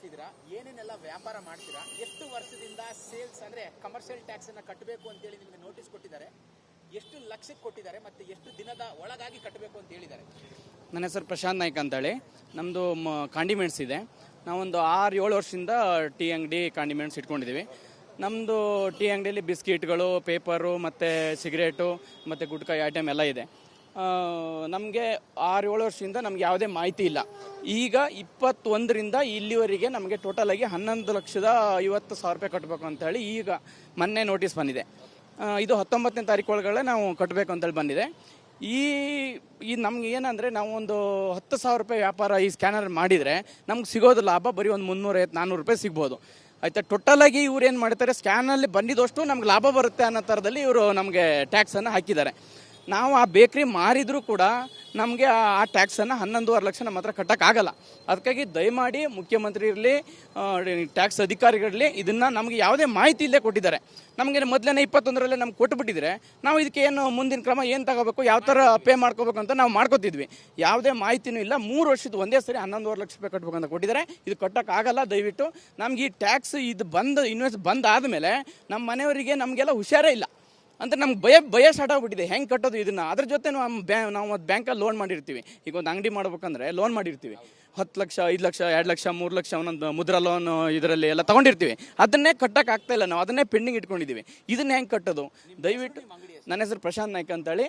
ಮಾಡ್ತಿದ್ದೀರಾ, ಏನೇನೆಲ್ಲ ವ್ಯಾಪಾರ ಮಾಡ್ತೀರಾ, ಎಷ್ಟು ವರ್ಷದಿಂದ ಸೇಲ್ಸ್ ಅಂದ್ರೆ ಕಮರ್ಷಿಯಲ್ ಟ್ಯಾಕ್ಸ್ ಅನ್ನ ಕಟ್ಟಬೇಕು ಅಂತ ಹೇಳಿ ನಿಮಗೆ ನೋಟಿಸ್ ಕೊಟ್ಟಿದ್ದಾರೆ, ಎಷ್ಟು ಲಕ್ಷಕ್ಕೆ ಕೊಟ್ಟಿದ್ದಾರೆ ಮತ್ತೆ ಎಷ್ಟು ದಿನದ ಒಳಗಾಗಿ ಕಟ್ಟಬೇಕು ಅಂತ ಹೇಳಿದ್ದಾರೆ? ನನ್ನ ಹೆಸರು ಪ್ರಶಾಂತ್ ನಾಯ್ಕ ಅಂತೇಳಿ. ನಮ್ಮದು ಕಾಂಡಿಮೆಂಟ್ಸ್ ಇದೆ. ನಾವೊಂದು 6-7 ವರ್ಷದಿಂದ ಟೀ ಅಂಗಡಿ ಕಾಂಡಿಮೆಂಟ್ಸ್ ಇಟ್ಕೊಂಡಿದ್ದೀವಿ. ನಮ್ಮದು ಟೀ ಅಂಗಡಿಯಲ್ಲಿ ಬಿಸ್ಕಿಟ್ಗಳು, ಪೇಪರು ಮತ್ತು ಸಿಗರೇಟು ಮತ್ತು ಗುಟ್ಕಾ ಐಟಮ್ ಎಲ್ಲ ಇದೆ. ನಮಗೆ 6-7 ವರ್ಷದಿಂದ ನಮ್ಗೆ ಯಾವುದೇ ಮಾಹಿತಿ ಇಲ್ಲ. ಈಗ 21ರಿಂದ ಇಲ್ಲಿವರೆಗೆ ನಮಗೆ ಟೋಟಲಾಗಿ 11,50,000 ರೂಪಾಯಿ ಕಟ್ಟಬೇಕು ಅಂತೇಳಿ ಈಗ ಮೊನ್ನೆ ನೋಟಿಸ್ ಬಂದಿದೆ. ಇದು 19ನೇ ತಾರೀಕು ಒಳಗಡೆ ನಾವು ಕಟ್ಟಬೇಕು ಅಂತೇಳಿ ಬಂದಿದೆ. ಈ ನಮ್ಗೆ ಏನಂದರೆ ನಾವು ಒಂದು 10,000 ರೂಪಾಯಿ ವ್ಯಾಪಾರ ಈ ಸ್ಕ್ಯಾನರ್ ಮಾಡಿದರೆ ನಮ್ಗೆ ಸಿಗೋದು ಲಾಭ ಬರೀ ಒಂದು 350-400 ರೂಪಾಯಿ ಸಿಗ್ಬೋದು. ಆಯಿತಾ, ಟೋಟಲಾಗಿ ಇವ್ರು ಏನು ಮಾಡ್ತಾರೆ, ಸ್ಕ್ಯಾನಲ್ಲಿ ಬಂದಿದ್ದಷ್ಟು ನಮ್ಗೆ ಲಾಭ ಬರುತ್ತೆ ಅನ್ನೋ ಥರದಲ್ಲಿ ಇವರು ನಮಗೆ ಟ್ಯಾಕ್ಸನ್ನು ಹಾಕಿದ್ದಾರೆ. ನಾವು ಆ ಬೇಕ್ರಿ ಮಾರಿದರೂ ಕೂಡ ನಮಗೆ ಆ ಟ್ಯಾಕ್ಸನ್ನು 11.5 ಲಕ್ಷ ನಮ್ಮ ಹತ್ರ ಕಟ್ಟೋಕ್ಕಾಗಲ್ಲ. ಅದಕ್ಕಾಗಿ ದಯಮಾಡಿ ಮುಖ್ಯಮಂತ್ರಿ ಇರಲಿ, ಟ್ಯಾಕ್ಸ್ ಅಧಿಕಾರಿಗಳಿರಲಿ, ಇದನ್ನು ನಮಗೆ ಯಾವುದೇ ಮಾಹಿತಿ ಇಲ್ಲದೆ ಕೊಟ್ಟಿದ್ದಾರೆ. ನಮಗೆ ಮೊದಲನೇ 21ರಲ್ಲೇ ನಮ್ಗೆ ಕೊಟ್ಟುಬಿಟ್ಟಿದ್ರೆ ನಾವು ಇದಕ್ಕೆ ಏನು ಮುಂದಿನ ಕ್ರಮ ಏನು ತಗೋಬೇಕು, ಯಾವ ಥರ ಪೇ ಮಾಡ್ಕೋಬೇಕು ಅಂತ ನಾವು ಮಾಡ್ಕೋತಿದ್ವಿ. ಯಾವುದೇ ಮಾಹಿತಿನೂ ಇಲ್ಲ. 3 ವರ್ಷದ ಒಂದೇ ಸರಿ 11.5 ಲಕ್ಷ ರೂಪಾಯಿ ಕಟ್ಟಬೇಕು ಅಂತ ಕೊಟ್ಟಿದ್ದಾರೆ. ಇದು ಕಟ್ಟೋಕ್ಕಾಗಲ್ಲ. ದಯವಿಟ್ಟು ನಮ್ಗೆ ಈ ಟ್ಯಾಕ್ಸ್ ಇದು ಇನ್ವೆಸ್ಟ್ ಬಂದಾದಮೇಲೆ ನಮ್ಮ ಮನೆಯವರಿಗೆ ನಮಗೆಲ್ಲ ಹುಷಾರೇ ಇಲ್ಲ ಅಂತ ನಮ್ಗೆ ಭಯ ಸ್ಟಾರ್ಟ್ ಆಗಿಬಿಟ್ಟಿದೆ. ಹೆಂಗೆ ಕಟ್ಟೋದು ಇದನ್ನು? ಅದ್ರ ಜೊತೆ ನಾವು ಒಂದು ಬ್ಯಾಂಕಲ್ಲಿ ಲೋನ್ ಮಾಡಿರ್ತೀವಿ. ಈಗ ಒಂದು ಅಂಗಡಿ ಮಾಡ್ಬೇಕಂದ್ರೆ ಲೋನ್ ಮಾಡಿರ್ತೀವಿ. 10 ಲಕ್ಷ, 5 ಲಕ್ಷ, 2 ಲಕ್ಷ, 3 ಲಕ್ಷ ಒಂದೊಂದು ಮುದ್ರಾ ಲೋನ್ ಇದರಲ್ಲಿ ಎಲ್ಲ ತೊಗೊಂಡಿರ್ತೀವಿ. ಅದನ್ನೇ ಕಟ್ಟೋಕ್ಕಾಗ್ತಾಯಿಲ್ಲ. ನಾವು ಅದನ್ನೇ ಪೆಂಡಿಂಗ್ ಇಟ್ಕೊಂಡಿದ್ದೀವಿ. ಇದನ್ನ ಹೆಂಗೆ ಕಟ್ಟೋದು? ದಯವಿಟ್ಟು. ನನ್ನ ಹೆಸರು ಪ್ರಶಾಂತ್ ನಾಯ್ಕ ಅಂತೇಳಿ,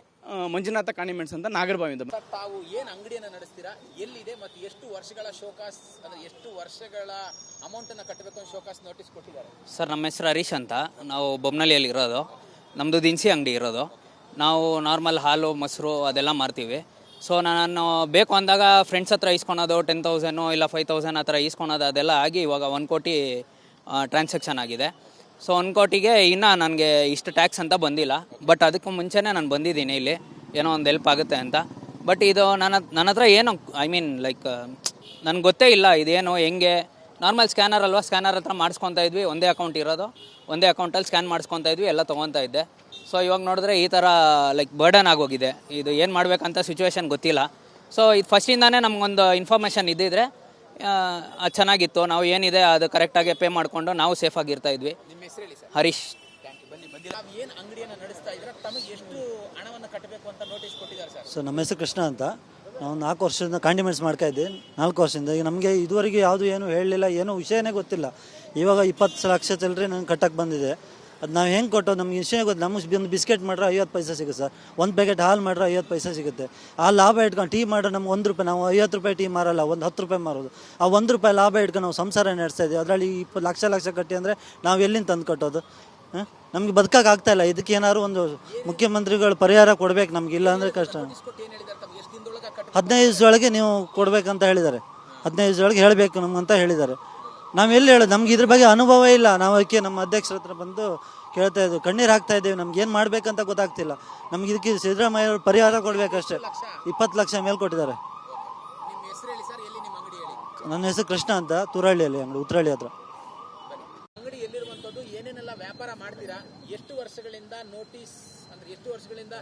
ಮಂಜುನಾಥ ಕಾಂಡಿಮೆಂಟ್ಸ್ ಅಂತ, ನಾಗರಬಾವಿಯಿಂದ. ತಾವು ಏನು ಅಂಗಡಿಯನ್ನು ನಡೆಸ್ತೀರಾ, ಎಲ್ಲಿದೆ ಮತ್ತು ಎಷ್ಟು ವರ್ಷಗಳ ಶೋಕಾಸ್ ಅಂದರೆ ಎಷ್ಟು ವರ್ಷಗಳ ಅಮೌಂಟನ್ನು ಕಟ್ಟಬೇಕು ಅಂತ ಶೋಕಾಸ್ ನೋಟಿಸ್ ಕೊಟ್ಟಿದ್ದಾರೆ? ಸರ್, ನಮ್ಮ ಹೆಸರು ಹರೀಶ್ ಅಂತ. ನಾವು ಬೊಮ್ಮನಹಳ್ಳಿಯಲ್ಲಿ ಇರೋದು. ನಮ್ಮದು ದಿನಸಿ ಅಂಗಡಿ ಇರೋದು. ನಾವು ನಾರ್ಮಲ್ ಹಾಲು, ಮೊಸರು ಅದೆಲ್ಲ ಮಾರ್ತೀವಿ. ಸೊ ನಾನು ಬೇಕು ಅಂದಾಗ ಫ್ರೆಂಡ್ಸ್ ಹತ್ರ ಇಸ್ಕೊಳೋದು 10,000 ಇಲ್ಲ 5,000 ಆ ಥರ ಇಸ್ಕೊಳೋದು ಅದೆಲ್ಲ ಆಗಿ ಇವಾಗ 1 ಕೋಟಿ ಟ್ರಾನ್ಸಾಕ್ಷನ್ ಆಗಿದೆ. ಸೊ 1 ಕೋಟಿಗೆ ಇನ್ನೂ ನನಗೆ ಇಷ್ಟು ಟ್ಯಾಕ್ಸ್ ಅಂತ ಬಂದಿಲ್ಲ. ಬಟ್ ಅದಕ್ಕೂ ಮುಂಚೆನೇ ನಾನು ಬಂದಿದ್ದೀನಿ ಇಲ್ಲಿ, ಏನೋ ಒಂದು ಹೆಲ್ಪ್ ಆಗುತ್ತೆ ಅಂತ. ಬಟ್ ಇದು ನನ್ನ ಹತ್ರ ಏನು ಲೈಕ್ ನನಗೆ ಗೊತ್ತೇ ಇಲ್ಲ ಇದೇನು ಹೆಂಗೆ. ನಾರ್ಮಲ್ ಸ್ಕ್ಯಾನರ್ ಅಲ್ವಾ, ಸ್ಕ್ಯಾನರ್ ಹತ್ರ ಮಾಡಿಸ್ಕೊತಾ ಇದ್ವಿ. ಒಂದೇ ಅಕೌಂಟ್ ಇರೋದು, ಒಂದೇ ಅಕೌಂಟಲ್ಲಿ ಸ್ಕ್ಯಾನ್ ಮಾಡಿಸ್ಕೊತಾ ಇದ್ವಿ, ಎಲ್ಲ ತೊಗೊತಾ ಇದ್ದೆ. ಸೊ ಇವಾಗ ನೋಡಿದ್ರೆ ಈ ಥರ ಲೈಕ್ ಬರ್ಡನ್ ಆಗೋಗಿದೆ. ಇದು ಏನು ಮಾಡಬೇಕಂತ ಸಿಚುವೇಶನ್ ಗೊತ್ತಿಲ್ಲ. ಸೊ ಇದು ಫಸ್ಟಿಂದಾನೇ ನಮಗೊಂದು ಇನ್ಫಾರ್ಮೇಷನ್ ಇದ್ದಿದ್ರೆ ಚೆನ್ನಾಗಿತ್ತು. ನಾವು ಏನಿದೆ ಅದು ಕರೆಕ್ಟಾಗಿ ಪೇ ಮಾಡಿಕೊಂಡು ನಾವು ಸೇಫಾಗಿರ್ತಾ ಇದ್ವಿ. ನಿಮ್ಮ ಹೆಸರು ಹೇಳಿ ಸರ್. ಹರೀಶ್. ನಾವು ಏನು ಅಂಗಡಿಯನ್ನು ನಡೆಸ್ತಾ ಇದ್ರೆ ತಮಗೆ ಎಷ್ಟು ಹಣವನ್ನು ಕಟ್ಟಬೇಕು ಅಂತ ನೋಟಿಸ್ ಕೊಟ್ಟಿದ್ದಾರೆ ಸರ್? ಸರ್, ನಮ್ಮ ಹೆಸರು ಕೃಷ್ಣ ಅಂತ. ನಾವು 4 ವರ್ಷದಿಂದ ಕಾಂಡಿಮೆಂಟ್ಸ್ ಮಾಡ್ತಾ ಇದ್ದೆ. 4 ವರ್ಷದಿಂದ. ಈಗ ನಮಗೆ ಇದುವರೆಗೆ ಯಾವುದು ಏನು ಹೇಳಲಿಲ್ಲ, ಏನೋ ವಿಷಯನೇ ಗೊತ್ತಿಲ್ಲ. ಇವಾಗ 20 ಲಕ್ಷ ಚಿಲ್ಲರೆ ನಂಗೆ ಕಟ್ಟಕ್ಕೆ ಬಂದಿದೆ. ಅದು ನಾವು ಹೆಂಗೆ ಕೊಟ್ಟೋದು ನಮ್ಗೆ ವಿಷಯ ಗೊತ್ತು. ನಮಗೆ ಒಂದು ಬಿಸ್ಕೆಟ್ ಮಾಡ್ರೆ 50 ಪೈಸೆ ಸಿಗುತ್ತೆ ಸರ್. ಒಂದು ಪ್ಯಾಕೆಟ್ ಹಾಲು ಮಾಡ್ರೆ 50 ಪೈಸೆ ಸಿಗುತ್ತೆ. ಆ ಲಾಭ ಇಟ್ಕೊಂಡು ಟೀ ಮಾಡ್ರೆ ನಮ್ಗೆ 1 ರೂಪಾಯಿ. ನಾವು 50 ರೂಪಾಯಿ ಟೀ ಮಾರಲ್ಲ, ಒಂದು 10 ರೂಪಾಯಿ ಮಾರೋದು. ಆ 1 ರೂಪಾಯಿ ಲಾಭ ಇಟ್ಕೊಂಡು ನಾವು ಸಂಸಾರ ನಡೆಸ್ತಾ ಇದ್ದೀವಿ. ಅದರಲ್ಲಿ 20 ಲಕ್ಷ ಕಟ್ಟಿ ಅಂದರೆ ನಾವು ಎಲ್ಲಿಂದ ತಂದು ಕಟ್ಟೋದು? ನಮಗೆ ಬದುಕೋಕ್ಕಾಗ್ತಾಯಿಲ್ಲ. ಇದಕ್ಕೆ ಏನಾದ್ರು ಒಂದು ಮುಖ್ಯಮಂತ್ರಿಗಳು ಪರಿಹಾರ ಕೊಡಬೇಕು ನಮ್ಗೆ. ಇಲ್ಲ ಅಂದರೆ ಕಷ್ಟ. 15 ದಿವಸದೊಳಗೆ ನೀವು ಕೊಡಬೇಕಂತ ಹೇಳಿದ್ದಾರೆ. 15 ದಿವಸದೊಳಗೆ ಹೇಳಬೇಕು ನಮಗಂತ ಹೇಳಿದ್ದಾರೆ. ನಾವು ಎಲ್ಲಿ ಹೇಳೋದು? ನಮ್ಗೆ ಇದ್ರ ಬಗ್ಗೆ ಅನುಭವ ಇಲ್ಲ. ನಾವು ಅದಕ್ಕೆ ನಮ್ಮ ಅಧ್ಯಕ್ಷರ ಹತ್ರ ಬಂದು ಕೇಳ್ತಾ ಇದ್ದೀವಿ, ಕಣ್ಣೀರು ಹಾಕ್ತಾ ಇದ್ದೀವಿ. ನಮ್ಗೆ ಏನು ಮಾಡಬೇಕಂತ ಗೊತ್ತಾಗ್ತಿಲ್ಲ. ನಮ್ಗೆ ಇದಕ್ಕೆ ಸಿದ್ದರಾಮಯ್ಯ ಅವರು ಪರಿಹಾರ ಕೊಡಬೇಕಷ್ಟೇ. 20 ಲಕ್ಷ ಮೇಲೆ ಕೊಟ್ಟಿದ್ದಾರೆ. ನಿಮ್ಮ ಹೆಸರು ಹೇಳಿ ಸರ್, ಎಲ್ಲಿ ನಿಮ್ಮ ಅಂಗಡಿ ಹೇಳಿ? ನನ್ನ ಹೆಸರು ಕೃಷ್ಣ ಅಂತ, ತುರಹಳ್ಳಿಯಲ್ಲಿ ಅಂಗಡಿ, ಉತ್ತರಹಳ್ಳಿ ಹತ್ರ. ಅಂಗಡಿ ಎಲ್ಲಿರುವಂಥದ್ದು, ಏನೇನೆಲ್ಲ ವ್ಯಾಪಾರ ಮಾಡ್ತೀರಾ, ಎಷ್ಟು ವರ್ಷಗಳಿಂದ ನೋಟಿಸ್ ಅಂದ್ರೆ ಎಷ್ಟು ವರ್ಷಗಳಿಂದ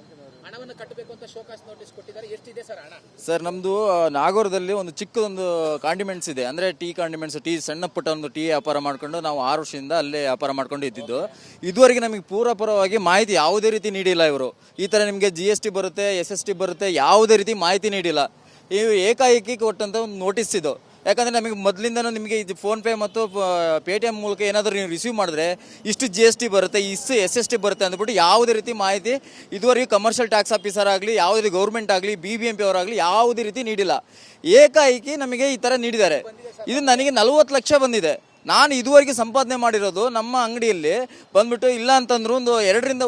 ಹಣವನ್ನು ಕಟ್ಟಬೇಕು ಅಂತ ಶೋಕಾಸ್ ನೋಟಿಸ್ ಕೊಟ್ಟಿದ್ದಾರೆ, ಎಷ್ಟಿದೆ ಸರ್ ಹಣ? ಸರ್, ನಮ್ಮದು ನಾಗೂರದಲ್ಲಿ ಒಂದು ಚಿಕ್ಕದೊಂದು ಕಾಂಡಿಮೆಂಟ್ಸ್ ಇದೆ. ಅಂದರೆ ಟೀ ಕಾಂಡಿಮೆಂಟ್ಸ್, ಟೀ ಸಣ್ಣ ಪುಟ್ಟ ಒಂದು ಟೀ ವ್ಯಾಪಾರ ಮಾಡ್ಕೊಂಡು ನಾವು 6 ವರ್ಷದಿಂದ ಅಲ್ಲೇ ವ್ಯಾಪಾರ ಮಾಡ್ಕೊಂಡು ಇದ್ದಿದ್ದು. ಇದುವರೆಗೆ ನಮಗೆ ಪೂರವಾಗಿ ಮಾಹಿತಿ ಯಾವುದೇ ರೀತಿ ನೀಡಿಲ್ಲ ಇವರು. ಈ ಥರ ನಿಮಗೆ GST ಬರುತ್ತೆ, SST ಬರುತ್ತೆ, ಯಾವುದೇ ರೀತಿ ಮಾಹಿತಿ ನೀಡಿಲ್ಲ. ಇವು ಏಕಾಏಕಿ ಕೊಟ್ಟಂಥ ಒಂದು ನೋಟಿಸ್ ಇದು. ಯಾಕಂದರೆ ನಮಗೆ ಮೊದಲಿಂದನೂ ನಿಮಗೆ ಇದು ಫೋನ್ಪೇ ಮತ್ತು ಪೇಟಿಎಮ್ ಮೂಲಕ ಏನಾದರೂ ನೀವು ರಿಸೀವ್ ಮಾಡಿದ್ರೆ ಇಷ್ಟು GST ಬರುತ್ತೆ, ಇಷ್ಟು SST ಬರುತ್ತೆ ಅಂದ್ಬಿಟ್ಟು ಯಾವುದೇ ರೀತಿ ಮಾಹಿತಿ ಇದುವರೆಗೂ ಕಮರ್ಷಿಯಲ್ ಟ್ಯಾಕ್ಸ್ ಆಫೀಸರ್ ಆಗಲಿ, ಯಾವುದೇ ಗೌರ್ಮೆಂಟ್ ಆಗಲಿ, BBMP ಅವರಾಗಲಿ ಯಾವುದೇ ರೀತಿ ನೀಡಿಲ್ಲ. ಏಕಾಏಕಿ ನಮಗೆ ಈ ಥರ ನೀಡಿದ್ದಾರೆ. ಇದು ನನಗೆ 40 ಲಕ್ಷ ಬಂದಿದೆ. ನಾನು ಇದುವರೆಗೆ ಸಂಪಾದನೆ ಮಾಡಿರೋದು ನಮ್ಮ ಅಂಗಡಿಯಲ್ಲಿ ಬಂದ್ಬಿಟ್ಟು ಇಲ್ಲ ಅಂತಂದ್ರೂ ಒಂದು 2ರಿಂದ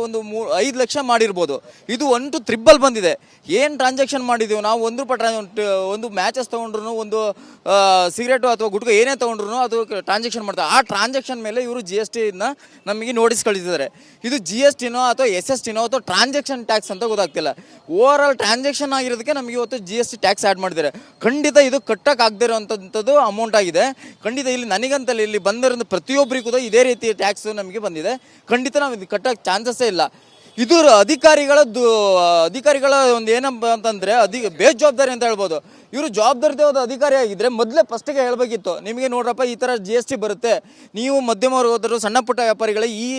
5 ಲಕ್ಷ ಮಾಡಿರ್ಬೋದು. ಇದು 1 to 3 ಬಂದಿದೆ. ಏನು ಟ್ರಾನ್ಸಾಕ್ಷನ್ ಮಾಡಿದ್ದೀವಿ ನಾವು? 1 ರೂಪಾಯಿ ಒಂದು ಮ್ಯಾಚಸ್ ತೊಗೊಂಡ್ರು, ಒಂದು ಸಿಗರೇಟು ಅಥವಾ ಗುಟ್ಕ ಏನೇ ತೊಗೊಂಡ್ರು ಅದು ಟ್ರಾನ್ಸಾಕ್ಷನ್ ಮಾಡ್ತಾರೆ. ಆ ಟ್ರಾನ್ಸಾಕ್ಷನ್ ಮೇಲೆ ಇವರು GSTನ ನಮಗೆ ನೋಟಿಸ್ ಕಳಿಸಿದ್ದಾರೆ. ಇದು GSTನೋ ಅಥವಾ SSTನೋ ಅಥವಾ ಟ್ರಾನ್ಸಾಕ್ಷನ್ ಟ್ಯಾಕ್ಸ್ ಅಂತ ಗೊತ್ತಾಗ್ತಿಲ್ಲ. ಓವರ್ ಆಲ್ ಟ್ರಾನ್ಸಾಕ್ಷನ್ ಆಗಿರೋದಕ್ಕೆ ನಮಗೆ ಇವತ್ತು GST ಟ್ಯಾಕ್ಸ್ ಆ್ಯಡ್ ಮಾಡಿದ್ದಾರೆ. ಖಂಡಿತ ಇದು ಕಟ್ಟೋಕ್ಕಾಗದೇ ಇರೋವಂಥದ್ದು ಅಮೌಂಟ್ ಆಗಿದೆ. ಖಂಡಿತ ಇಲ್ಲಿ ನನಗಂತಲ್ಲಿ ಇಲ್ಲಿ ಬಂದಿರೋ ಪ್ರತಿಯೊಬ್ಬರಿಗೂ ಕೂಡ ಇದೇ ರೀತಿ ಟ್ಯಾಕ್ಸ್ ನಮಗೆ ಬಂದಿದೆ. ಖಂಡಿತ ನಾವು ಇದು ಕಟ್ಟೋಕ್ಕೆ ಚಾನ್ಸಸ್ಸೇ ಇಲ್ಲ. ಇದು ಅಧಿಕಾರಿಗಳ ಒಂದು ಏನಪ್ಪ ಅಂತಂದ್ರೆ ಬೇಜವಾಬ್ದಾರಿ ಅಂತ ಹೇಳ್ಬೋದು. ಇವರು ಜವಾಬ್ದಾರಿಯಾದ ಅಧಿಕಾರಿ ಆಗಿದ್ರೆ ಮೊದಲೇ ಫಸ್ಟಿಗೆ ಹೇಳಬೇಕಿತ್ತು, ನಿಮಗೆ ನೋಡ್ರಪ್ಪ ಈ ಥರ GST ಬರುತ್ತೆ, ನೀವು ಮಧ್ಯಮ ವರ್ಗದವರು ಸಣ್ಣ ಪುಟ್ಟ ವ್ಯಾಪಾರಿಗಳ ಈ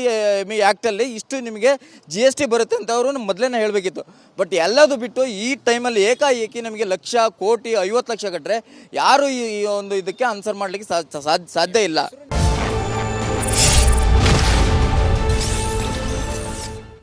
ಆ್ಯಕ್ಟಲ್ಲಿ ಇಷ್ಟು ನಿಮಗೆ GST ಬರುತ್ತೆ ಅಂತ ಅವರು ಮೊದಲೇ ಹೇಳಬೇಕಿತ್ತು. ಬಟ್ ಎಲ್ಲದು ಬಿಟ್ಟು ಈ ಟೈಮಲ್ಲಿ ಏಕಾಏಕಿ ನಮಗೆ ಲಕ್ಷ, ಕೋಟಿ, 50 ಲಕ್ಷ ಕಟ್ಟರೆ ಯಾರು ಈ ಒಂದು ಇದಕ್ಕೆ ಆನ್ಸರ್ ಮಾಡಲಿಕ್ಕೆ ಸಾಧ್ಯ ಇಲ್ಲ.